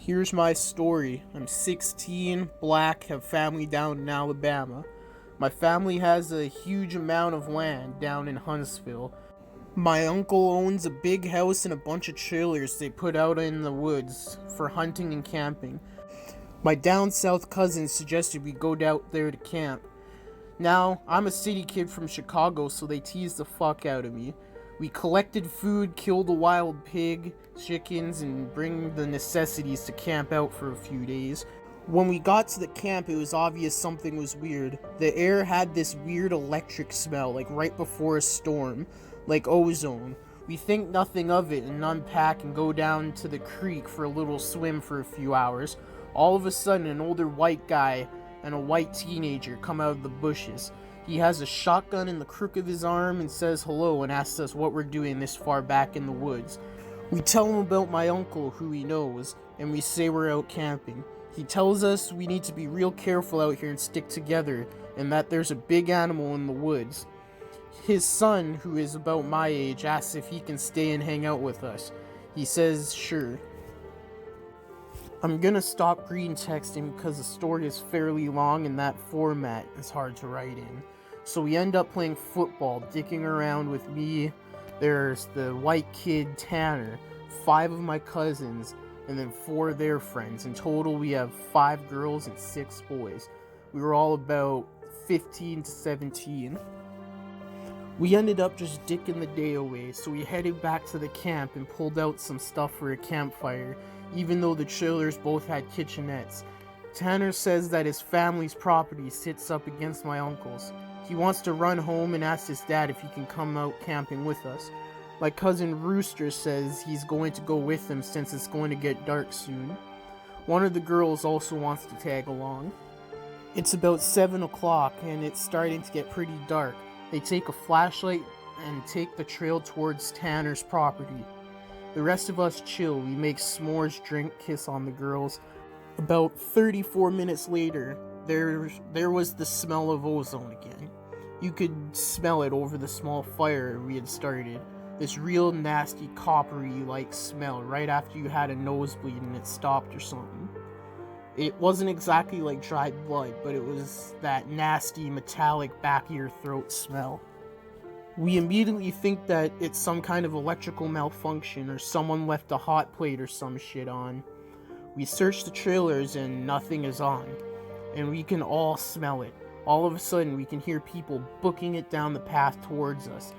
Here's my story. I'm 16, black, have family down in Alabama. My family has a huge amount of land down in Huntsville. My uncle owns a big house and a bunch of trailers they put out in the woods for hunting and camping. My down south cousins suggested we go out there to camp. Now, I'm a city kid from Chicago, so they tease the fuck out of me. We collected food, killed a wild pig, chickens, and bring the necessities to camp out for a few days. When we got to the camp, it was obvious something was weird. The air had this weird electric smell, like right before a storm, like ozone. We think nothing of it and unpack and go down to the creek for a little swim for a few hours. All of a sudden, an older white guy and a white teenager come out of the bushes. He has a shotgun in the crook of his arm and says hello and asks us what we're doing this far back in the woods. We tell him about my uncle, who he knows, and we say we're out camping. He tells us we need to be real careful out here and stick together, and that there's a big animal in the woods. His son, who is about my age, asks if he can stay and hang out with us. He says sure. I'm gonna stop green texting because the story is fairly long and that format is hard to write in. So we end up playing football, dicking around with me. There's the white kid Tanner, 5 of my cousins, and then 4 of their friends. In total, we have 5 girls and 6 boys. We were all about 15 to 17. We ended up just dicking the day away, so we headed back to the camp and pulled out some stuff for a campfire, even though the trailers both had kitchenettes. Tanner says that his family's property sits up against my uncle's. He wants to run home and ask his dad if he can come out camping with us. My cousin Rooster says he's going to go with him since it's going to get dark soon. One of the girls also wants to tag along. It's about 7 o'clock and it's starting to get pretty dark. They take a flashlight and take the trail towards Tanner's property. The rest of us chill. We make s'mores, drink, kiss on the girls. About 34 minutes later, there was the smell of ozone again. You could smell it over the small fire we had started. This real nasty coppery-like smell right after you had a nosebleed and it stopped or something. It wasn't exactly like dried blood, but it was that nasty metallic back of your throat smell. We immediately think that it's some kind of electrical malfunction or someone left a hot plate or some shit on. We search the trailers and nothing is on, and we can all smell it. All of a sudden we can hear people booking it down the path towards us,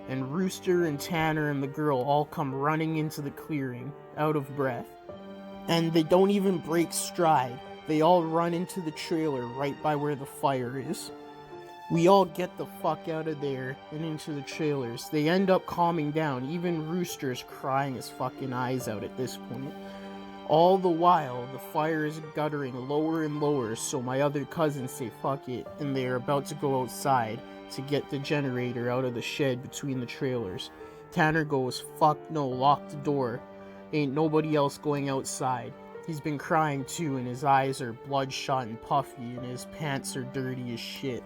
and Rooster and Tanner and the girl all come running into the clearing, out of breath. And they don't even break stride. They all run into the trailer right by where the fire is. We all get the fuck out of there and into the trailers. They end up calming down. Even Rooster's crying his fucking eyes out at this point. All the while, the fire is guttering lower and lower, so my other cousins say fuck it, and they are about to go outside to get the generator out of the shed between the trailers. Tanner goes, fuck no, lock the door. Ain't nobody else going outside. He's been crying too, and his eyes are bloodshot and puffy, and his pants are dirty as shit.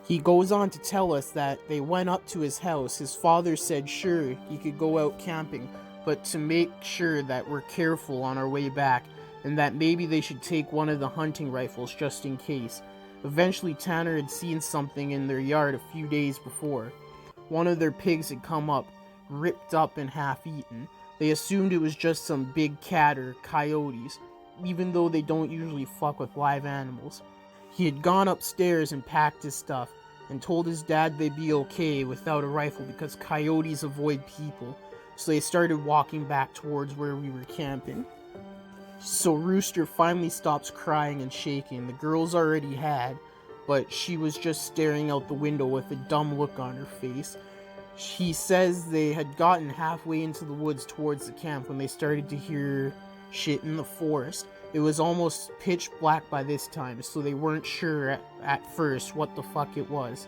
He goes on to tell us that they went up to his house. His father said sure, he could go out camping, but to make sure that we're careful on our way back, and that maybe they should take one of the hunting rifles just in case. Eventually Tanner had seen something in their yard a few days before. One of their pigs had come up, ripped up and half-eaten. They assumed it was just some big cat or coyotes, even though they don't usually fuck with live animals. He had gone upstairs and packed his stuff, and told his dad they'd be okay without a rifle because coyotes avoid people, so they started walking back towards where we were camping. So Rooster finally stops crying and shaking. The girls already had, but she was just staring out the window with a dumb look on her face. He says they had gotten halfway into the woods towards the camp when they started to hear shit in the forest. It was almost pitch black by this time, so they weren't sure at first what the fuck it was.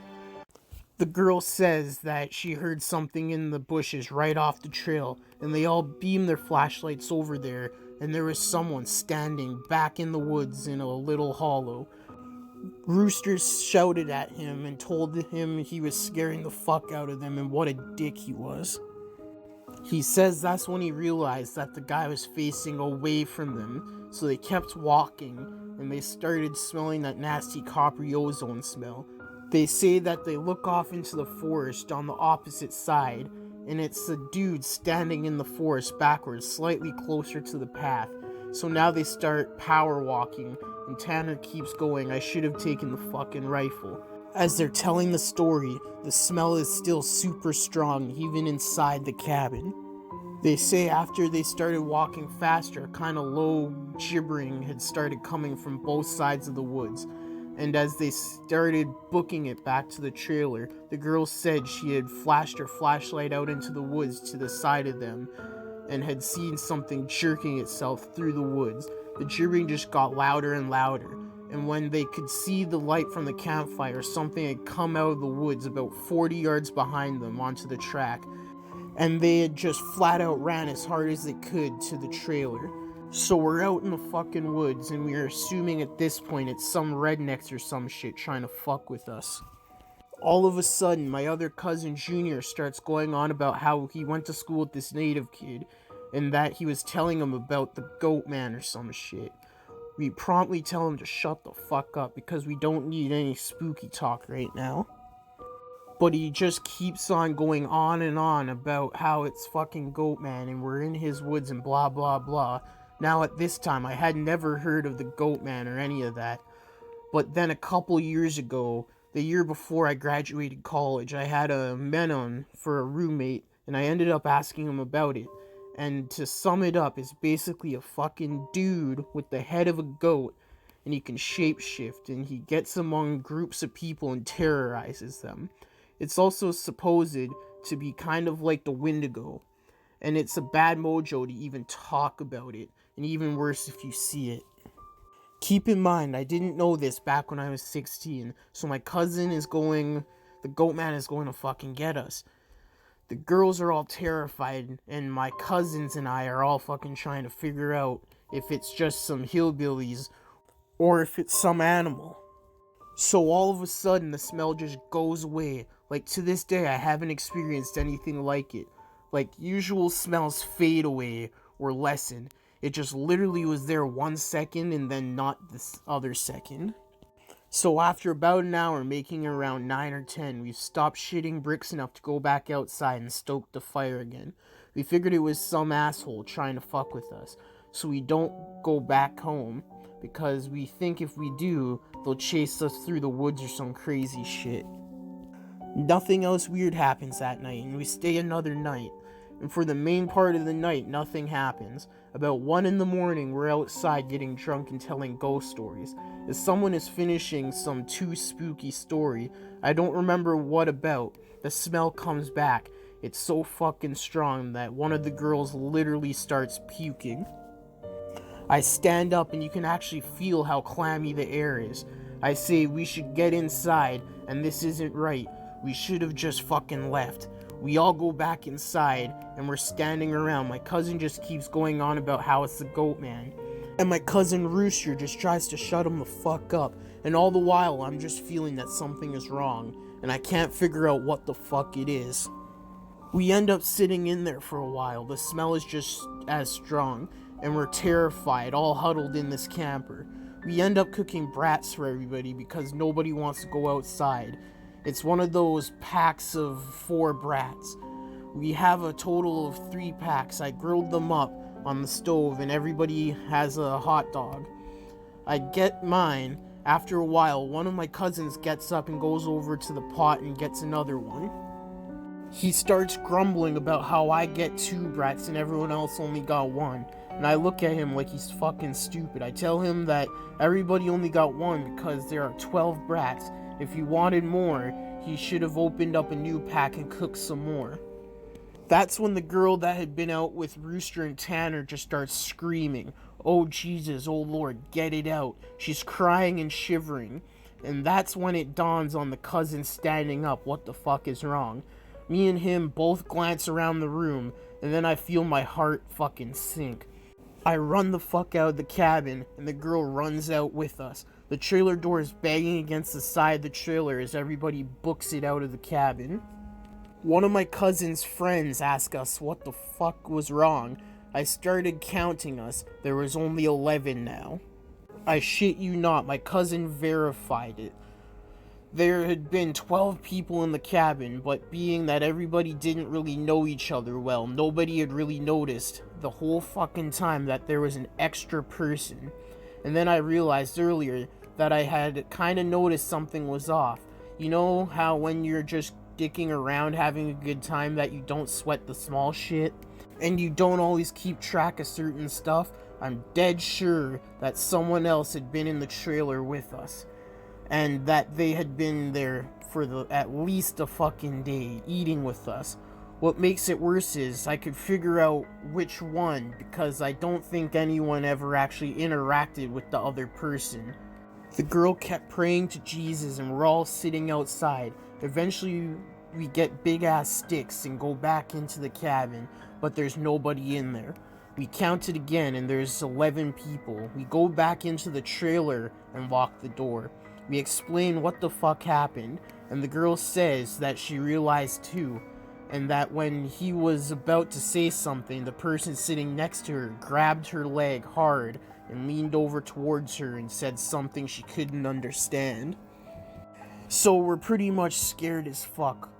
The girl says that she heard something in the bushes right off the trail, and they all beamed their flashlights over there, and there was someone standing back in the woods in a little hollow. Rooster shouted at him and told him he was scaring the fuck out of them and what a dick he was. He says that's when he realized that the guy was facing away from them, so they kept walking, and they started smelling that nasty coppery ozone smell. They say that they look off into the forest on the opposite side, and it's a dude standing in the forest backwards, slightly closer to the path. So now they start power walking, and Tanner keeps going, I should have taken the fucking rifle. As they're telling the story, the smell is still super strong, even inside the cabin. They say after they started walking faster, kind of low gibbering had started coming from both sides of the woods. And as they started booking it back to the trailer, the girl said she had flashed her flashlight out into the woods to the side of them and had seen something jerking itself through the woods. The gibbering just got louder and louder. And when they could see the light from the campfire, something had come out of the woods about 40 yards behind them onto the track, and they had just flat out ran as hard as they could to the trailer. So we're out in the fucking woods, and we're assuming at this point it's some rednecks or some shit trying to fuck with us. All of a sudden, my other cousin Junior starts going on about how he went to school with this native kid, and that he was telling him about the goatman or some shit. We promptly tell him to shut the fuck up because we don't need any spooky talk right now. But he just keeps on going on and on about how it's fucking goatman and we're in his woods and blah blah blah. Now at this time I had never heard of the goatman or any of that. But then a couple years ago, the year before I graduated college, I had a Menon for a roommate and I ended up asking him about it. And to sum it up, it's basically a fucking dude with the head of a goat, and he can shapeshift, and he gets among groups of people and terrorizes them. It's also supposed to be kind of like the Wendigo, and it's a bad mojo to even talk about it, and even worse if you see it. Keep in mind, I didn't know this back when I was 16, so my cousin is going, the goatman is going to fucking get us. The girls are all terrified, and my cousins and I are all fucking trying to figure out if it's just some hillbillies or if it's some animal. So all of a sudden, the smell just goes away. Like, to this day, I haven't experienced anything like it. Like, usual smells fade away or lessen. It just literally was there 1 second and then not this other second. So after about an hour, making around 9 or 10, we stopped shitting bricks enough to go back outside and stoke the fire again. We figured it was some asshole trying to fuck with us, so we don't go back home, because we think if we do, they'll chase us through the woods or some crazy shit. Nothing else weird happens that night, and we stay another night. And for the main part of the night, nothing happens. About 1 in the morning, we're outside getting drunk and telling ghost stories. As someone is finishing some too spooky story, I don't remember what about, the smell comes back. It's so fucking strong that one of the girls literally starts puking. I stand up and you can actually feel how clammy the air is. I say we should get inside, and this isn't right. We should have just fucking left. We all go back inside, and we're standing around. My cousin just keeps going on about how it's the goatman. And my cousin Rooster just tries to shut him the fuck up. And all the while, I'm just feeling that something is wrong, and I can't figure out what the fuck it is. We end up sitting in there for a while. The smell is just as strong, and we're terrified, all huddled in this camper. We end up cooking brats for everybody because nobody wants to go outside. It's one of those packs of 4 brats. We have a total of 3 packs. I grilled them up on the stove and everybody has a hot dog. I get mine. After a while, one of my cousins gets up and goes over to the pot and gets another one. He starts grumbling about how I get 2 brats and everyone else only got 1. And I look at him like he's fucking stupid. I tell him that everybody only got 1 because there are 12 brats. If he wanted more, he should have opened up a new pack and cooked some more. That's when the girl that had been out with Rooster and Tanner just starts screaming, "Oh Jesus, oh Lord, get it out." She's crying and shivering. And that's when it dawns on the cousin standing up what the fuck is wrong. Me and him both glance around the room, and then I feel my heart fucking sink. I run the fuck out of the cabin, and the girl runs out with us. The trailer door is banging against the side of the trailer as everybody books it out of the cabin. One of my cousin's friends asked us what the fuck was wrong. I started counting us. There was only 11 now. I shit you not, my cousin verified it. There had been 12 people in the cabin, but being that everybody didn't really know each other well, nobody had really noticed the whole fucking time that there was an extra person. And then I realized earlier that I had kind of noticed something was off. You know how when you're just dicking around having a good time that you don't sweat the small shit? And you don't always keep track of certain stuff? I'm dead sure that someone else had been in the trailer with us. And that they had been there for at least a fucking day, eating with us. What makes it worse is I could figure out which one, because I don't think anyone ever actually interacted with the other person. The girl kept praying to Jesus and we're all sitting outside. Eventually we get big ass sticks and go back into the cabin, but there's nobody in there. We counted again and there's 11 people. We go back into the trailer and lock the door. We explain what the fuck happened, and the girl says that she realized too, and that when he was about to say something, the person sitting next to her grabbed her leg hard and leaned over towards her and said something she couldn't understand. So we're pretty much scared as fuck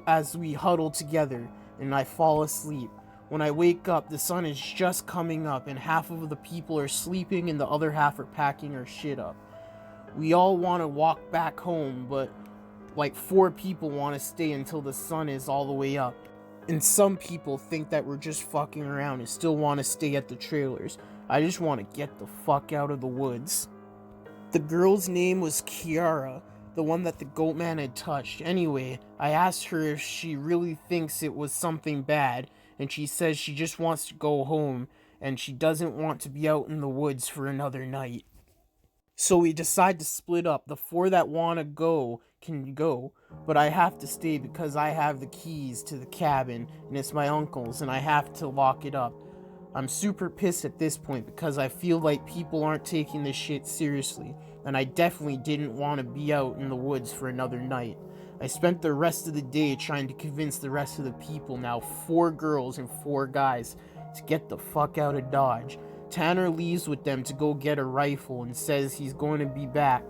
as we huddle together, and I fall asleep. When I wake up, the sun is just coming up, and half of the people are sleeping and the other half are packing our shit up. We all want to walk back home, but like 4 people want to stay until the sun is all the way up. And some people think that we're just fucking around and still want to stay at the trailers. I just want to get the fuck out of the woods. The girl's name was Kiara, the one that the goatman had touched. Anyway, I asked her if she really thinks it was something bad, and she says she just wants to go home, and she doesn't want to be out in the woods for another night. So we decide to split up. The 4 that want to go can go, but I have to stay because I have the keys to the cabin, and it's my uncle's, and I have to lock it up. I'm super pissed at this point because I feel like people aren't taking this shit seriously, and I definitely didn't want to be out in the woods for another night. I spent the rest of the day trying to convince the rest of the people, now 4 girls and 4 guys, to get the fuck out of Dodge. Tanner leaves with them to go get a rifle and says he's going to be back.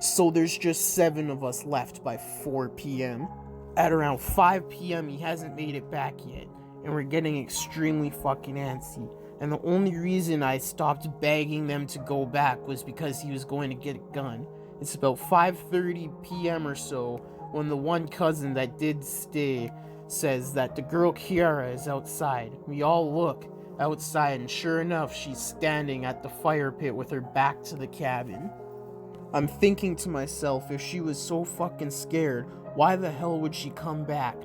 So there's just 7 of us left by 4 p.m. At around 5 p.m. he hasn't made it back yet, and we're getting extremely fucking antsy. And the only reason I stopped begging them to go back was because he was going to get a gun. It's about 5:30 p.m. or so when the one cousin that did stay says that the girl Kiara is outside. We all look outside, and sure enough, she's standing at the fire pit with her back to the cabin. I'm thinking to myself, if she was so fucking scared, why the hell would she come back?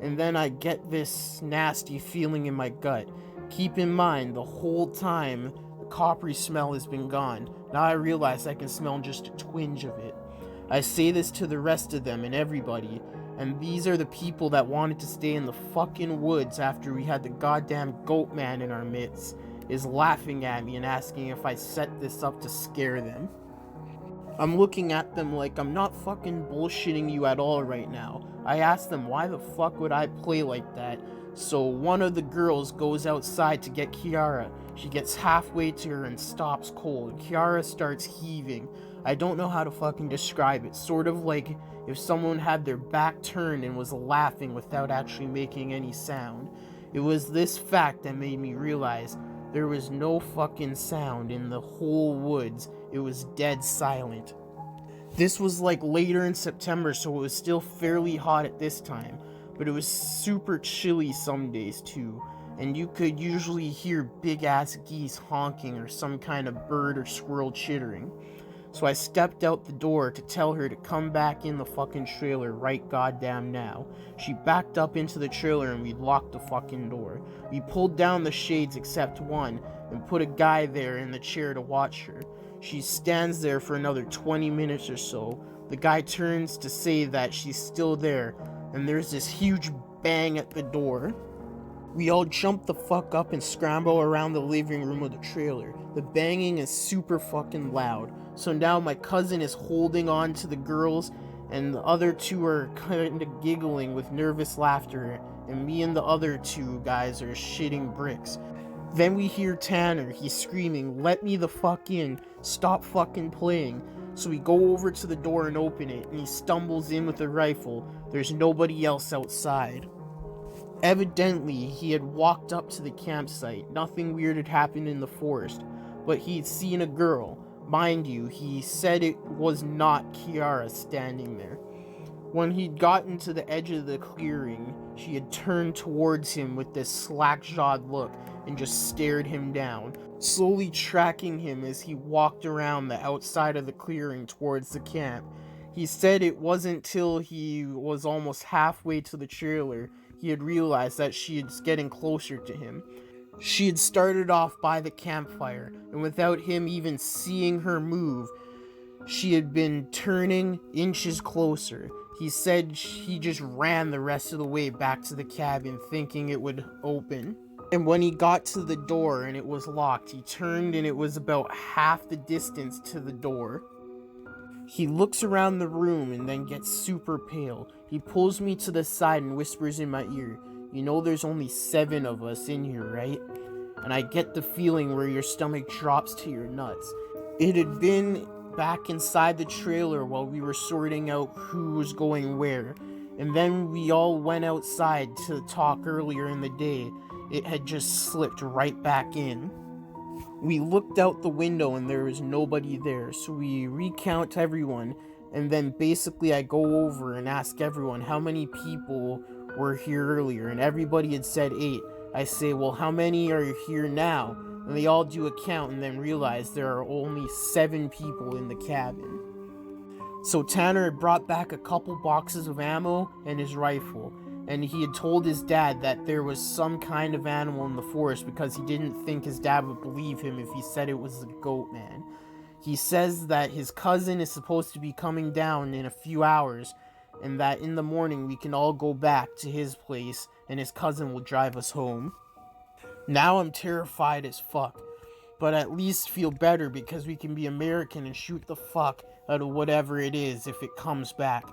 And then I get this nasty feeling in my gut. Keep in mind, the whole time, the coppery smell has been gone. Now I realize I can smell just a twinge of it. I say this to the rest of them and everybody, and these are the people that wanted to stay in the fucking woods after we had the goddamn goatman in our midst, is laughing at me and asking if I set this up to scare them. I'm looking at them like I'm not fucking bullshitting you at all right now. I asked them why the fuck would I play like that. So one of the girls goes outside to get Kiara. She gets halfway to her and stops cold. Kiara starts heaving. I don't know how to fucking describe it. Sort of like if someone had their back turned and was laughing without actually making any sound. It was this fact that made me realize there was no fucking sound in the whole woods. It was dead silent. This was like later in September, so it was still fairly hot at this time, but it was super chilly some days too, and you could usually hear big ass geese honking or some kind of bird or squirrel chittering. So I stepped out the door to tell her to come back in the fucking trailer right goddamn now. She backed up into the trailer and we locked the fucking door. We pulled down the shades except one and put a guy there in the chair to watch her. She stands there for another 20 minutes or so. The guy turns to say that she's still there, and there's this huge bang at the door. We all jump the fuck up and scramble around the living room of the trailer. The banging is super fucking loud. So now my cousin is holding on to the girls, and the other two are kind of giggling with nervous laughter, and me and the other two guys are shitting bricks. Then we hear Tanner, he's screaming, "Let me the fuck in, stop fucking playing." So we go over to the door and open it, and he stumbles in with a rifle. There's nobody else outside. Evidently, he had walked up to the campsite. Nothing weird had happened in the forest, but he'd seen a girl. Mind you, he said it was not Kiara standing there. When he'd gotten to the edge of the clearing, she had turned towards him with this slack-jawed look and just stared him down, slowly tracking him as he walked around the outside of the clearing towards the camp. He said it wasn't till he was almost halfway to the trailer he had realized that she was getting closer to him. She had started off by the campfire, and without him even seeing her move, she had been turning inches closer. He said he just ran the rest of the way back to the cabin, thinking it would open. And when he got to the door and it was locked, he turned and it was about half the distance to the door. He looks around the room and then gets super pale. He pulls me to the side and whispers in my ear, "You know there's only 7 of us in here, right?" And I get the feeling where your stomach drops to your nuts. It had been back inside the trailer while we were sorting out who was going where, and then we all went outside to talk earlier in the day. It had just slipped right back in. We looked out the window and there was nobody there, so we recount everyone, and then basically I go over and ask everyone how many people were here earlier, and everybody had said 8. I say, "Well, how many are here now?" And they all do a count and then realize there are only 7 people in the cabin. So Tanner had brought back a couple boxes of ammo and his rifle, and he had told his dad that there was some kind of animal in the forest because he didn't think his dad would believe him if he said it was the goatman. He says that his cousin is supposed to be coming down in a few hours, and that in the morning we can all go back to his place and his cousin will drive us home. Now I'm terrified as fuck, but at least feel better because we can be American and shoot the fuck out of whatever it is if it comes back.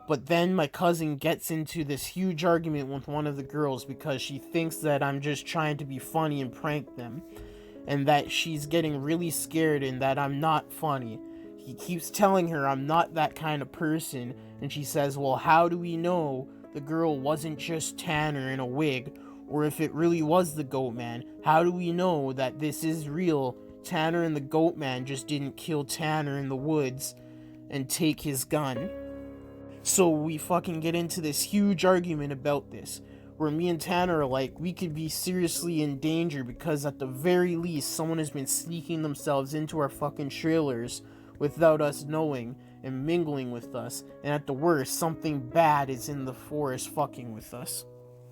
But then my cousin gets into this huge argument with one of the girls because she thinks that I'm just trying to be funny and prank them, and that she's getting really scared and that I'm not funny. He keeps telling her I'm not that kind of person, and she says, "Well, how do we know the girl wasn't just Tanner in a wig? Or if it really was the goatman, how do we know that this is real? Tanner and the goatman just didn't kill Tanner in the woods and take his gun." So we fucking get into this huge argument about this, where me and Tanner are like, we could be seriously in danger because at the very least someone has been sneaking themselves into our fucking trailers without us knowing and mingling with us, and at the worst something bad is in the forest fucking with us.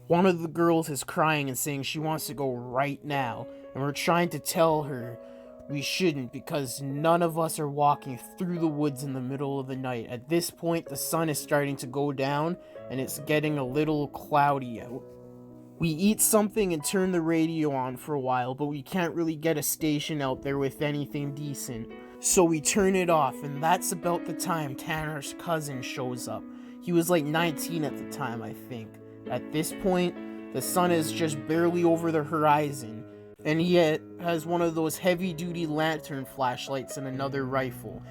One of the girls is crying and saying she wants to go right now, and we're trying to tell her we shouldn't because none of us are walking through the woods in the middle of the night. At this point, the sun is starting to go down and it's getting a little cloudy out. We eat something and turn the radio on for a while, but we can't really get a station out there with anything decent. So we turn it off, and that's about the time Tanner's cousin shows up. He was like 19 at the time, I think. At this point, the sun is just barely over the horizon, and he has one of those heavy-duty lantern flashlights and another rifle.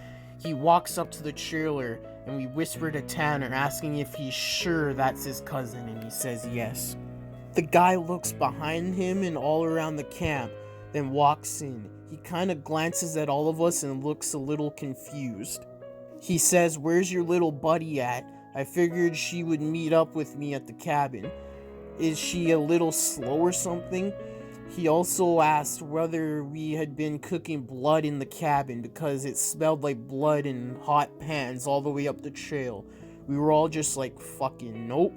He walks up to the trailer, and we whisper to Tanner, asking if he's sure that's his cousin, and he says yes. The guy looks behind him and all around the camp, then walks in. He kind of glances at all of us and looks a little confused. He says, "Where's your little buddy at? I figured she would meet up with me at the cabin. Is she a little slow or something?" He also asked whether we had been cooking blood in the cabin because it smelled like blood in hot pans all the way up the trail. We were all just like, fucking nope.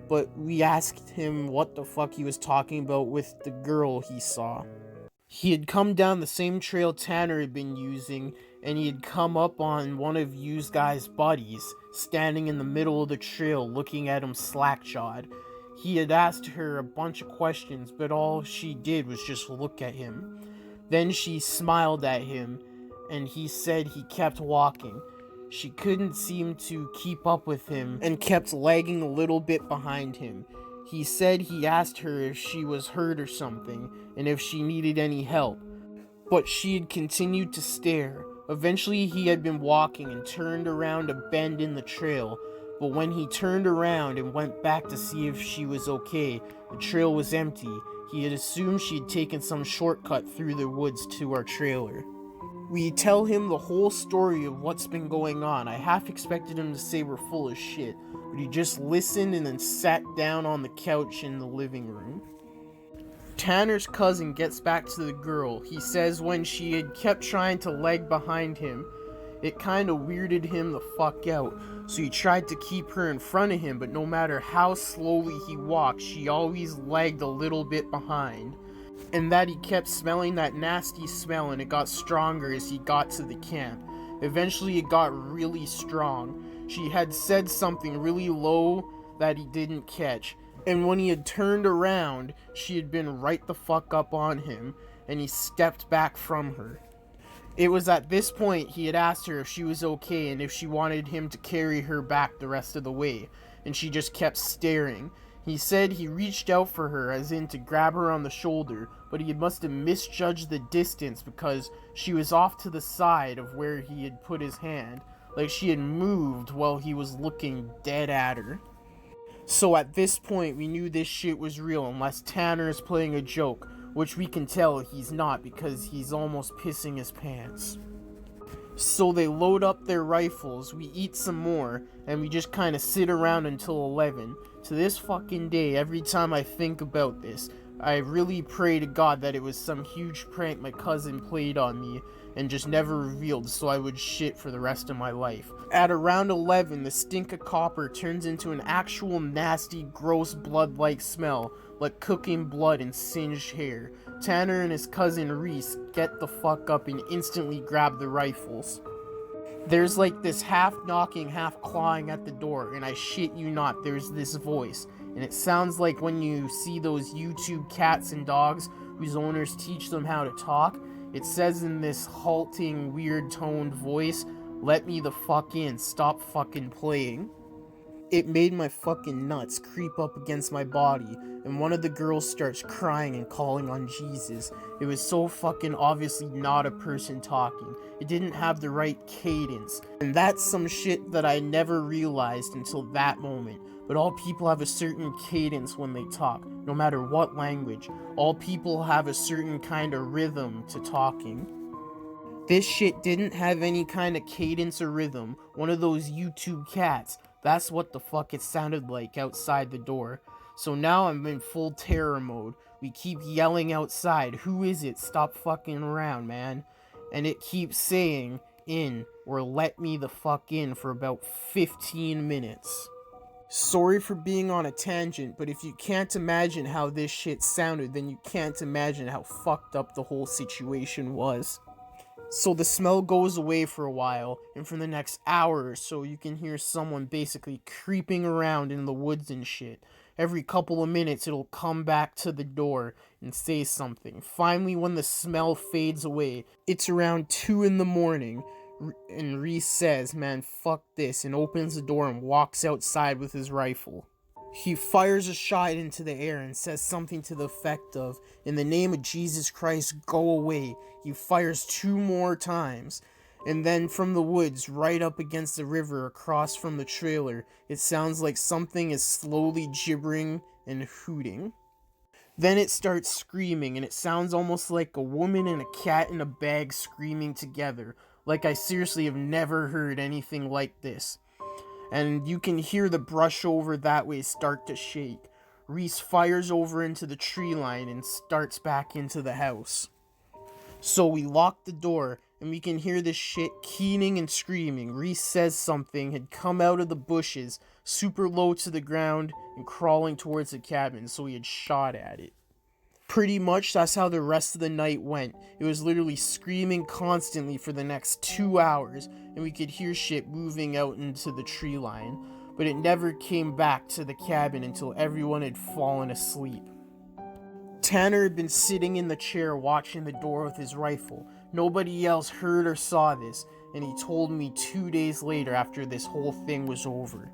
But we asked him what the fuck he was talking about with the girl he saw. He had come down the same trail Tanner had been using, and he had come up on one of you guys' buddies, standing in the middle of the trail looking at him slack-jawed. He had asked her a bunch of questions, but all she did was just look at him. Then she smiled at him, and he said he kept walking. she couldn't seem to keep up with him and kept lagging a little bit behind him. He said he asked her if she was hurt or something and if she needed any help, but she had continued to stare. Eventually he had been walking and turned around a bend in the trail, but when he turned around and went back to see if she was okay, the trail was empty. He had assumed she had taken some shortcut through the woods to our trailer. We tell him the whole story of what's been going on. I half expected him to say we're full of shit, but he just listened and then sat down on the couch in the living room. Tanner's cousin gets back to the girl. He says when she had kept trying to lag behind him, it kinda weirded him the fuck out, so he tried to keep her in front of him, but no matter how slowly he walked, she always lagged a little bit behind. And that he kept smelling that nasty smell, and it got stronger as he got to the camp. Eventually it got really strong. She had said something really low that he didn't catch, and when he had turned around, she had been right the fuck up on him, and he stepped back from her. It was at this point he had asked her if she was okay and if she wanted him to carry her back the rest of the way, and she just kept staring. He said he reached out for her, as in to grab her on the shoulder, but he must have misjudged the distance because she was off to the side of where he had put his hand, like she had moved while he was looking dead at her. So at this point we knew this shit was real, unless Tanner is playing a joke, which we can tell he's not because he's almost pissing his pants. So they load up their rifles, we eat some more, and we just kinda sit around until 11. To this fucking day, every time I think about this, I really pray to God that it was some huge prank my cousin played on me and just never revealed, so I would shit for the rest of my life. At around 11, the stink of copper turns into an actual nasty, gross blood-like smell, like cooking blood and singed hair. Tanner and his cousin Reese get the fuck up and instantly grab the rifles. There's like this half knocking, half clawing at the door, and I shit you not, there's this voice. And it sounds like when you see those YouTube cats and dogs whose owners teach them how to talk. It says in this halting, weird toned voice, "Let me the fuck in, stop fucking playing." It made my fucking nuts creep up against my body, and one of the girls starts crying and calling on Jesus. It was so fucking obviously not a person talking. It didn't have the right cadence, and that's some shit that I never realized until that moment. But all people have a certain cadence when they talk, no matter what language. All people have a certain kind of rhythm to talking. This shit didn't have any kind of cadence or rhythm. One of those YouTube cats. That's what the fuck it sounded like outside the door. So now I'm in full terror mode. We keep yelling outside, "Who is it? Stop fucking around, man." And it keeps saying, "In," or "let me the fuck in," for about 15 minutes. Sorry for being on a tangent, but if you can't imagine how this shit sounded, then you can't imagine how fucked up the whole situation was. So the smell goes away for a while, and for the next hour or so you can hear someone basically creeping around in the woods and shit. Every couple of minutes it'll come back to the door and say something. Finally, when the smell fades away, it's around 2 in the morning, and Reese says, "Man, fuck this," and opens the door and walks outside with his rifle. He fires a shot into the air and says something to the effect of, "In the name of Jesus Christ, go away." He fires 2 more times, and then from the woods, right up against the river across from the trailer, it sounds like something is slowly gibbering and hooting. Then it starts screaming, and it sounds almost like a woman and a cat in a bag screaming together. Like, I seriously have never heard anything like this. And you can hear the brush over that way start to shake. Reese fires over into the tree line and starts back into the house. So we lock the door, and we can hear this shit keening and screaming. Reese says something had come out of the bushes, super low to the ground, and crawling towards the cabin, so he had shot at it. Pretty much that's how the rest of the night went. It was literally screaming constantly for the next 2 hours, and we could hear shit moving out into the tree line, but it never came back to the cabin until everyone had fallen asleep. Tanner had been sitting in the chair watching the door with his rifle. Nobody else heard or saw this, and he told me 2 days later after this whole thing was over.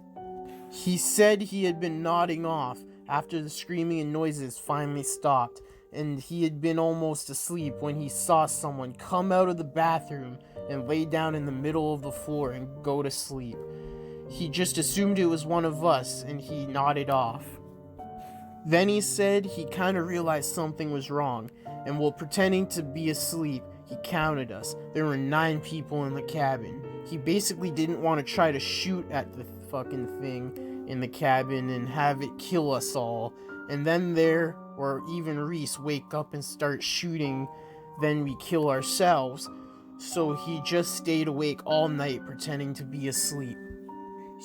He said he had been nodding off after the screaming and noises finally stopped, and he had been almost asleep when he saw someone come out of the bathroom and lay down in the middle of the floor and go to sleep. He just assumed it was one of us, and he nodded off. Then he said he kind of realized something was wrong, and while pretending to be asleep, he counted us. There were 9 people in the cabin. He basically didn't want to try to shoot at the fucking thing in the cabin and have it kill us all, and then there, or even Reese, wake up and start shooting, then we kill ourselves. So he just stayed awake all night pretending to be asleep.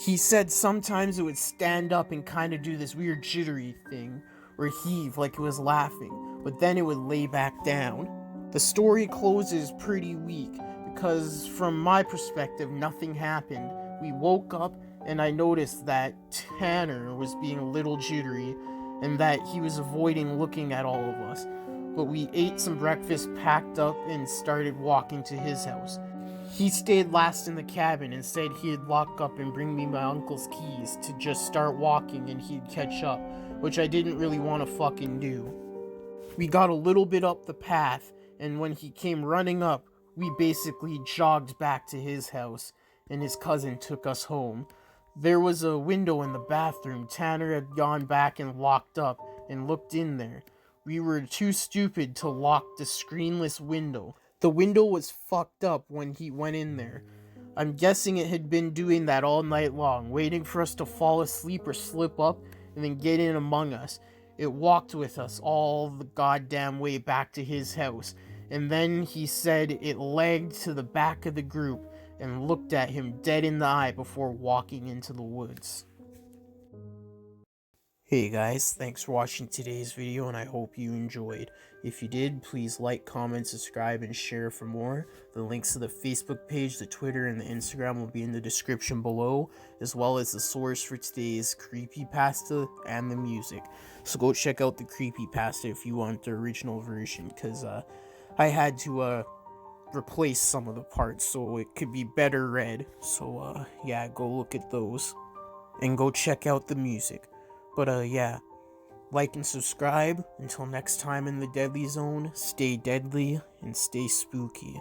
He said sometimes it would stand up and kind of do this weird jittery thing, or heave like it was laughing, but then it would lay back down. The story closes pretty weak, because from my perspective, nothing happened. We woke up, and I noticed that Tanner was being a little jittery, and that he was avoiding looking at all of us. But we ate some breakfast, packed up, and started walking to his house. He stayed last in the cabin and said he'd lock up and bring me my uncle's keys to just start walking and he'd catch up, which I didn't really want to fucking do. We got a little bit up the path, and when he came running up, we basically jogged back to his house, and his cousin took us home. There was a window in the bathroom. Tanner had gone back and locked up and looked in there. We were too stupid to lock the screenless window. The window was fucked up when he went in there. I'm guessing it had been doing that all night long, waiting for us to fall asleep or slip up and then get in among us. It walked with us all the goddamn way back to his house, and then he said it lagged to the back of the group and looked at him dead in the eye before walking into the woods. Hey guys, thanks for watching today's video and I hope you enjoyed. If you did, please like, comment, subscribe, and share for more. The links to the Facebook page, the Twitter, and the Instagram will be in the description below, as well as the source for today's creepypasta and the music. So go check out the creepypasta if you want the original version, because I had to replace some of the parts so it could be better read. So yeah, go look at those. And go check out the music. But yeah, like and subscribe. Until next time in the Deadly Zone, stay deadly and stay spooky.